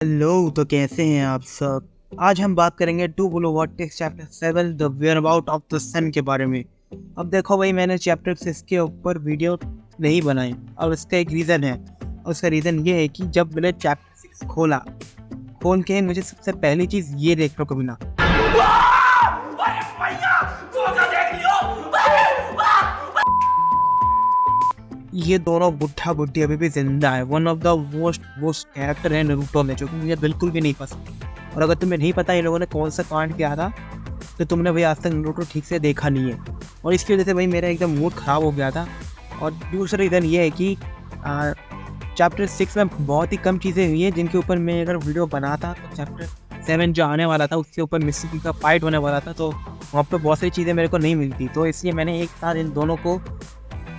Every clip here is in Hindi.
हेलो, तो कैसे हैं आप सब। आज हम बात करेंगे two blue vertex chapter 7 the where about of the sun के बारे में। अब देखो भाई, मैंने चैप्टर 6 के ऊपर वीडियो नहीं बनाई और इसका एक रीज़न है। और उसका रीज़न ये है कि जब मैंने चैप्टर 6 खोल के मुझे सबसे पहली चीज़ ये देखने को मिला। ये दोनों बुढ़ा बुढ़ी अभी भी जिंदा है। One of the most character है नारुतो में, जो कि मुझे बिल्कुल भी नहीं पसंद। और अगर तुम्हें नहीं पता इन लोगों ने कौन सा कांड किया था तो तुमने भाई आज तक नारुतो ठीक से देखा नहीं है। और इसकी वजह से भाई मेरा एकदम मूड ख़राब हो गया था। और दूसरा रीज़न ये है कि चैप्टर 6 में बहुत ही कम चीज़ें हुई हैं जिनके ऊपर मैं अगर वीडियो बनाता तो चैप्टर 7 जो आने वाला था उसके ऊपर मिस्सी का फाइट होने वाला था, तो वहाँ पर बहुत सारी चीज़ें मेरे को नहीं मिलती। तो इसलिए मैंने एक साथ इन दोनों को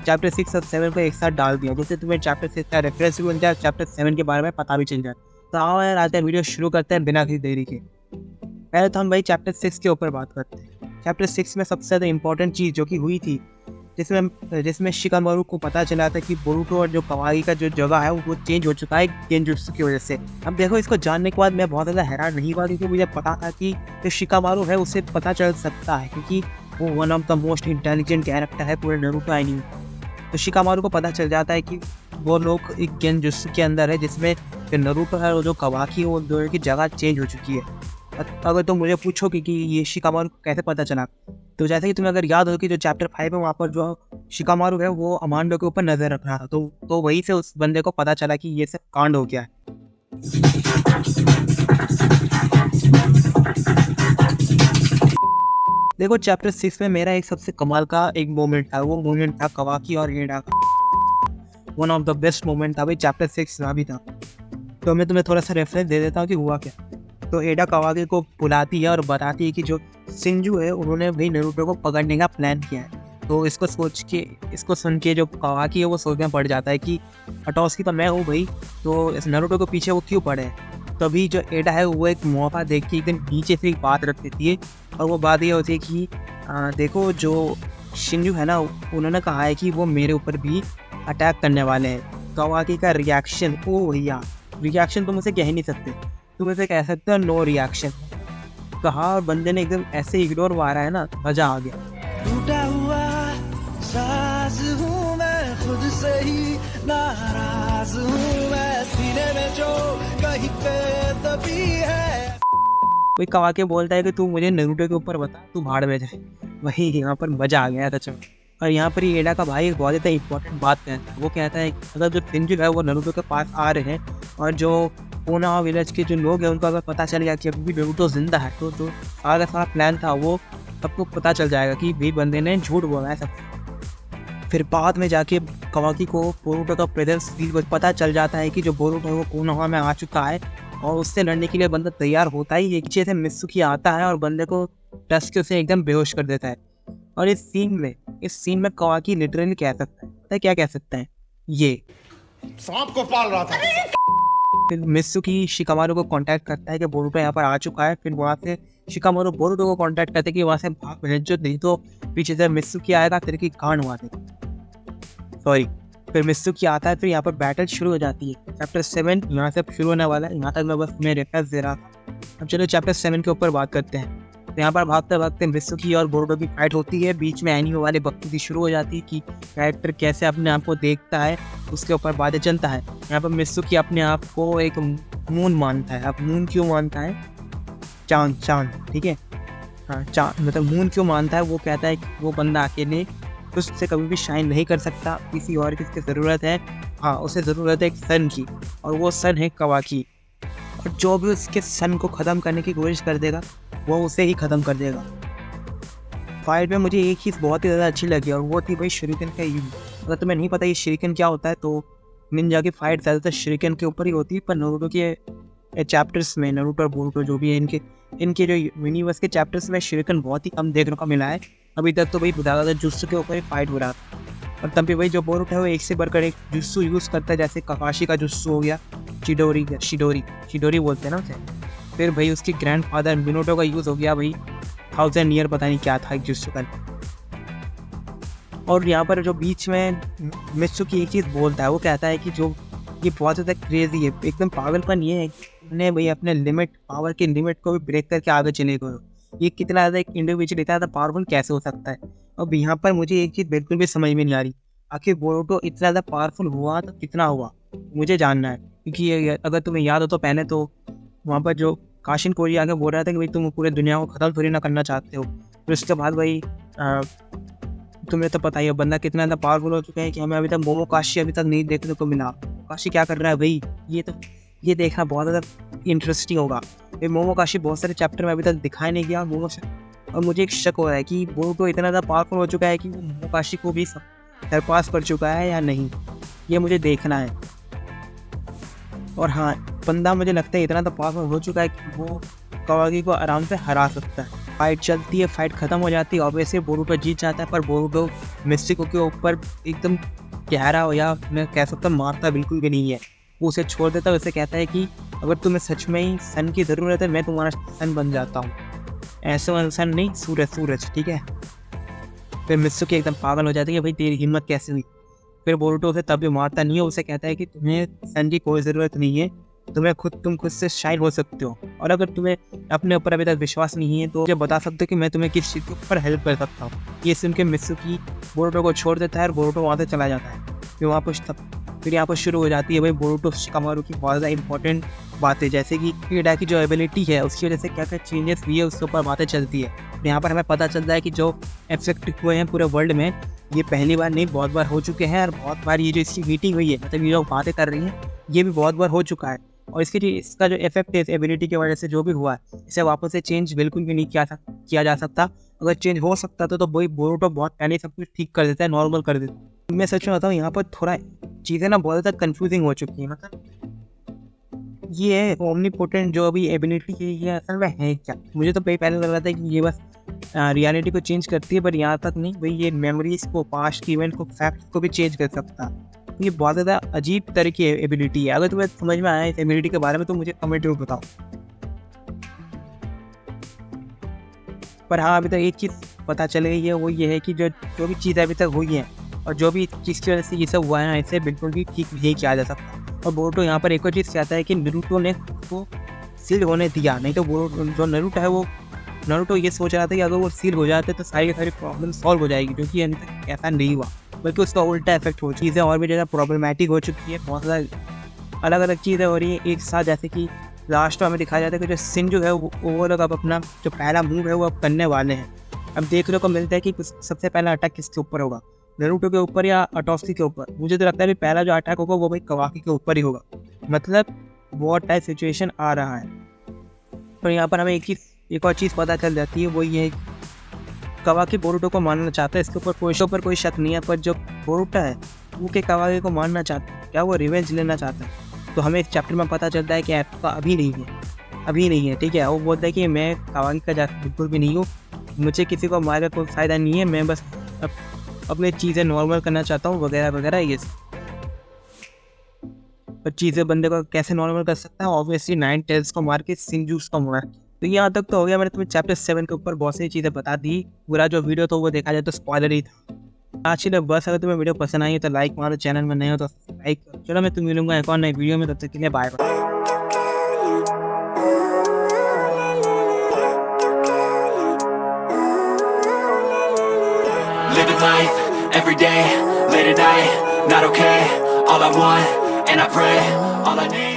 चैप्टर 6 और 7 को एक साथ डाल दिया, जैसे तुम्हें चैप्टर 6 का रेफरेंस भी मिल जाए, चैप्टर 7 के बारे में पता भी चल जाए। तो आओ यार, आज का वीडियो शुरू करते हैं बिना किसी देरी के। पहले तो हम भाई चैप्टर 6 के ऊपर बात करते हैं। चैप्टर 6 में सबसे ज़्यादा इंपॉर्टेंट चीज़ जो कि हुई थी, जिसमें शिकामारू को पता चला था कि बोरुतो और जो कवाई का जो जगह है वो चेंज हो चुका है गेंजुत्सु की वजह से। अब देखो, इसको जानने के बाद मैं बहुत ज़्यादा हैरान नहीं हुआ, क्योंकि मुझे पता था कि जो शिकामारू है उसे पता चल सकता है, क्योंकि वो one of the most intelligent character है पूरे नारुतो एनीमे। तो शिकामारू को पता चल जाता है कि वो लोग एक गेंजुत्सु के अंदर है, जिसमें जो नारुतो है और जो कवाकी है वो दोनों की जगह चेंज हो चुकी है। अगर तुम मुझे पूछो कि ये शिकामारू को कैसे पता चला, तो जैसे कि तुम्हें अगर याद हो कि जो चैप्टर 5 है वहाँ पर जो शिकामारू है वो अमांडो के ऊपर नजर रख रहा था, तो वहीं से उस बंदे को पता चला कि ये सब कांड हो गया है। देखो, चैप्टर 6 में मेरा एक सबसे कमाल का एक मोमेंट था। वो मोमेंट था कवाकी और एडा का। One of the best moment था भाई, चैप्टर 6 में भी था। तो मैं तुम्हें थोड़ा सा रेफरेंस दे देता हूँ कि हुआ क्या। तो एडा कवाकी को बुलाती है और बताती है कि जो सिंजू है उन्होंने भाई नारुतो को पकड़ने का प्लान किया है। तो इसको सुन के जो कवाकी है वो सोचने पड़ जाता है कि अटोस्की तो मैं हूँ भाई, तो इस नारुतो के पीछे वो क्यों पड़े हैं। तभी जो एडा है वो एक मौका देख के एकदम नीचे से एक बात रख देती है, और वो बात ये होती है कि देखो, जो शिंजू है ना, उन्होंने कहा है कि वो मेरे ऊपर भी अटैक करने वाले हैं। कवाकी का रिएक्शन, ओ भैया, रिएक्शन तुम उसे कह ही नहीं सकते, तुम उसे कह सकते हो नो रिएक्शन। कहा और बंदे ने एकदम ऐसे इग्नोर मारा है ना, मजा आ गया। टूटा हुआ साज हूँ मैं, खुद से ही नाराज हूँ मैं, सीने में जो कहीं पे दबी है। कोई कवाके बोलता है कि तू मुझे नारुतो के ऊपर बता, तू भाड़ में जाए। वही यहाँ पर मजा आ गया था चलो। और यहाँ पर ही एडा का भाई एक बहुत ज़्यादा इंपॉर्टेंट बात कहता है। वो कहता है कि अगर जो शिंजू है वो नारुतो के पास आ रहे हैं और जो कोनोहा विलेज के जो लोग हैं उनको अगर पता चल गया कि अभी भी नारुतो जिंदा है, तो जो आगे सारा प्लान था वो सबको पता चल जाएगा कि भाई बंदे ने झूठ बोला है सब। फिर बाद में जाके कवाकी को बोरुतो का प्रेजेंस पता चल जाता है कि जो बोरुतो है वो कोनोहा में आ चुका है, और उससे लड़ने के लिए बंदा तैयार होता ही एक पीछे से मित्सुकी आता है और बंदे को टस के उसे एकदम बेहोश कर देता है। और इस सीन में कवाकी लिटरली कह सकता है, पता है क्या कह सकता है, ये सांप को पाल रहा था। फिर मित्सुकी शिकामारू को कांटेक्ट करता है कि बोरुतो यहाँ पर आ चुका है। फिर वहाँ से शिकामारू बोरुतो को कांटेक्ट करते हैं कि वहाँ से भाग भेज, जो नहीं तो पीछे से मित्सुकी आएगा, तेरे की कांड हुआ देगा। सॉरी, फिर मित्सुकी आता है। फिर यहाँ पर बैटल शुरू हो जाती है। चैप्टर 7 यहाँ से शुरू होने वाला है। यहाँ तक मैं बस मैं रेफरेंस दे रहा था। अब चलो चैप्टर 7 के ऊपर बात करते हैं। तो यहाँ पर भागते भागते मित्सुकी और बोरुतो की फाइट होती है। बीच में एनीमे वाले बकचोदी शुरू हो जाती है कि कैरेक्टर कैसे अपने आप को देखता है, उसके ऊपर बातें चलता है। यहाँ पर मित्सुकी अपने आप को एक मून मानता है। अब मून क्यों मानता है? चांद, ठीक है, हाँ चांद, मतलब मून क्यों मानता है? वो कहता है कि वो बंदा अकेले उससे कभी भी शाइन नहीं कर सकता, किसी और की उसकी ज़रूरत है। हाँ, उसे ज़रूरत है एक सन की, और वो सन है कवाकी। और जो भी उसके सन को ख़त्म करने की कोशिश कर देगा वो उसे ही ख़त्म कर देगा। फाइट में मुझे एक चीज़ बहुत ही ज़्यादा अच्छी लगी, और वो थी भाई शuriken का यूज। अगर तुम्हें नहीं पता ये शuriken क्या होता है, तो निंजा की फाइट ज़्यादातर शuriken के ऊपर ही होती है। पर नारुतो के चैप्टर्स में, नारुतो और बोरुतो जो भी है, इनके जो यूनिवर्स के चैप्टर्स में शuriken बहुत ही कम देखने को मिला है। अभी तक तो भाई ज़्यादातर जुत्सु के ऊपर ही फाइट हो रहा था। और तब भी भाई जो बोरुतो है वो एक से बढ़कर एक जुत्सु यूज़ करता है, जैसे काकाशी का जुत्सु हो गया, शिडोरी बोलते हैं ना उसे। फिर भाई उसकी ग्रैंडफादर मिनोटो का यूज़ हो गया भाई 1000 ईयर, पता नहीं क्या था एक जुत्सु का। और यहाँ पर जो बीच में मित्सुकी एक चीज़ बोलता है, वो कहता है कि जो ये बहुत ज़्यादा क्रेजी है, एकदम पागलपन ये है कि उन्हें भाई अपने लिमिट पावर के लिमिट को भी ब्रेक करके आगे चले गए। ये कितना ज़्यादा एक इंडिविजुअल इतना ज़्यादा पावरफुल कैसे हो सकता है। अब यहाँ पर मुझे एक चीज़ बिल्कुल भी समझ में नहीं आ रही, आखिर बोरुतो इतना ज़्यादा पावरफुल हुआ तो कितना हुआ, मुझे जानना है। क्योंकि अगर तुम्हें याद हो तो पहले तो वहाँ पर जो काशिन कोरी आगे बोल रहा था कि भाई तुम पूरे दुनिया को ख़त्म थोड़ी ना करना चाहते हो। फिर उसके बाद भाई तुम्हें तो पता ही है बंदा कितना ज़्यादा पावरफुल हो चुका है कि हमें अभी तक मोमोकाशी अभी तक नहीं देखने को मिला। काशी क्या कर रहा है भाई, ये देखना बहुत ज़्यादा इंटरेस्टिंग होगा। ये मोमोकाशी बहुत सारे चैप्टर में अभी तक दिखाया नहीं गया और मुझे एक शक हो रहा है कि बोरुतो इतना ज़्यादा पावरफुल हो चुका है कि वो मोमोकाशी को भी सरपास कर चुका है या नहीं, ये मुझे देखना है। और हाँ, बंदा मुझे लगता है इतना तो पावरफुल हो चुका है कि वो कावागी को आराम से हरा सकता है। फाइट चलती है, फाइट ख़त्म हो जाती है और वैसे बोरुतो जीत जाता है, पर बोरुतो मिस्टिको के ऊपर एकदम गहरा हो या मैं कह सकता हूँ मारता बिल्कुल भी नहीं है। वो उसे छोड़ देता है, उसे कहता है कि अगर तुम्हें सच में ही सन की ज़रूरत है मैं तुम्हारा सन बन जाता हूँ, ऐसा सन नहीं सूरज, ठीक है। फिर मित्सुकी एकदम पागल हो जाती है, भाई तेरी हिम्मत कैसे हुई। फिर बोरुतो उसे तब भी मारता नहीं है, उसे कहता है कि तुम्हें सन की कोई ज़रूरत नहीं है, तुम खुद से शाइन हो सकते हो, और अगर तुम्हें अपने ऊपर अभी तक विश्वास नहीं है तो मुझे बता सकते हो कि मैं तुम्हें किस चीज़ के ऊपर हेल्प कर सकता हूँ। ये सुन के मित्सुकी बोरुतो को छोड़ देता है और बोरुतो वहाँ से चला जाता है। फिर यहाँ पर शुरू हो जाती है भाई बोरुतो शिकामारू की बहुत ज़्यादा इंपॉर्टेंट बातें, जैसे कि ईडा की जो एबिलिटी है उसकी वजह से क्या क्या चेंजेस हुई है उसके ऊपर बातें चलती है। यहाँ पर हमें पता चलता है कि जो इफेक्ट हुए हैं पूरे वर्ल्ड में, ये पहली बार नहीं बहुत बार हो चुके हैं, और बहुत बार ये जो इसकी मीटिंग हुई है, मतलब ये जो बातें कर रही हैं, ये भी बहुत बार हो चुका है। और इसका जो इफेक्ट है इस एबिलिटी की वजह से जो भी हुआ है, इसे वापस से चेंज बिल्कुल भी नहीं किया जा सकता। अगर चेंज हो सकता था तो वही बोरुतो बहुत पहले सब कुछ ठीक कर देता है, नॉर्मल कर देता है। मैं सच में बताऊँ, यहाँ पर थोड़ा चीज़ें ना बहुत ज़्यादा कन्फ्यूजिंग हो चुकी है। मतलब ये है ओमनीपोटेंट जो अभी एबिलिटी है, ये असल में है क्या? मुझे तो पहले लग रहा था कि ये बस रियलिटी को चेंज करती है, पर यहाँ तक नहीं भाई, ये मेमोरीज को, पास्ट की इवेंट को, फैक्ट को भी चेंज कर सकता है। ये बहुत ज़्यादा अजीब तरह की एबिलिटी है। अगर तुम्हें समझ में आया इस एबिलिटी के बारे में तो मुझे कमेंट में बताओ। पर हाँ, अभी तक एक चीज़ पता चल गई है, वो ये है कि जो भी चीज़ अभी तक हुई है और जो भी चीज़ की वजह से ये सब हुआ है, इसे बिल्कुल भी ठीक नहीं किया जा सकता। और बोरुतो यहाँ पर एक और चीज़ चाहता है कि नारुतो ने उसको सील होने दिया, नहीं तो जो नारुतो ये सोच रहा था कि अगर वो सील हो जाते तो सारी प्रॉब्लम सॉल्व हो जाएगी, क्योंकि अभी तक ऐसा नहीं हुआ, बल्कि उसका उल्टा इफेक्ट हो, चीज़ें और भी ज़्यादा प्रॉब्लमेटिक हो चुकी है। बहुत ज़्यादा अलग अलग चीज़ें हो रही हैं एक साथ, जैसे कि लास्ट में हमें दिखाया जाता है कि जो शिंजो है वो लोग अब अपना जो पहला मूव है वो अब करने वाले हैं। अब देखने को मिलता है कि सबसे पहला अटैक किसके ऊपर होगा, नारुतो के ऊपर या अटोस्की के ऊपर। मुझे तो लगता है कि पहला जो अटैक होगा वो भाई कवाकी के ऊपर ही होगा, मतलब वॉर टाइप सिचुएशन आ रहा है। तो यहाँ पर हमें एक और चीज़ पता चल जाती है, वो ये है कवाकी बोरुतो को मारना चाहता है, इसके ऊपर कोई शक नहीं है। पर जो बोरुतो है वो के कवाकी को मारना चाहता है, क्या वो रिवेंज लेना चाहता है? तो हमें इस चैप्टर में पता चलता है कि ऐसा अभी नहीं है, ठीक है। वो बोलता है कि मैं कवाकी का जाकर बिल्कुल भी नहीं हूँ, मुझे किसी को मारकर कोई फ़ायदा नहीं है, मैं बस अपनी चीज़ें नॉर्मल करना चाहता हूँ वगैरह वगैरह ये सब। पर चीज़ें बंदे को कैसे नॉर्मल कर सकता है? ऑब्वियसली 9 टेल्स को मार के सिंजूस को मार। तो यहाँ तक तो हो गया, मैंने तुम्हें चैप्टर 7 के ऊपर बहुत सारी चीज़ें बता दी। पूरा जो वीडियो था वो देखा जाए तो स्पॉइलर ही था। आज के बस अगर तुम्हें वीडियो पसंद आई है तो लाइक मारो, चैनल में नए हो तो लाइक करो। चलो मैं तुम्हें मिलूंगा एक और नई वीडियो में, तब तक के लिए bye bye. Living life, every day, late at night, not okay. All I want, and I pray, all I need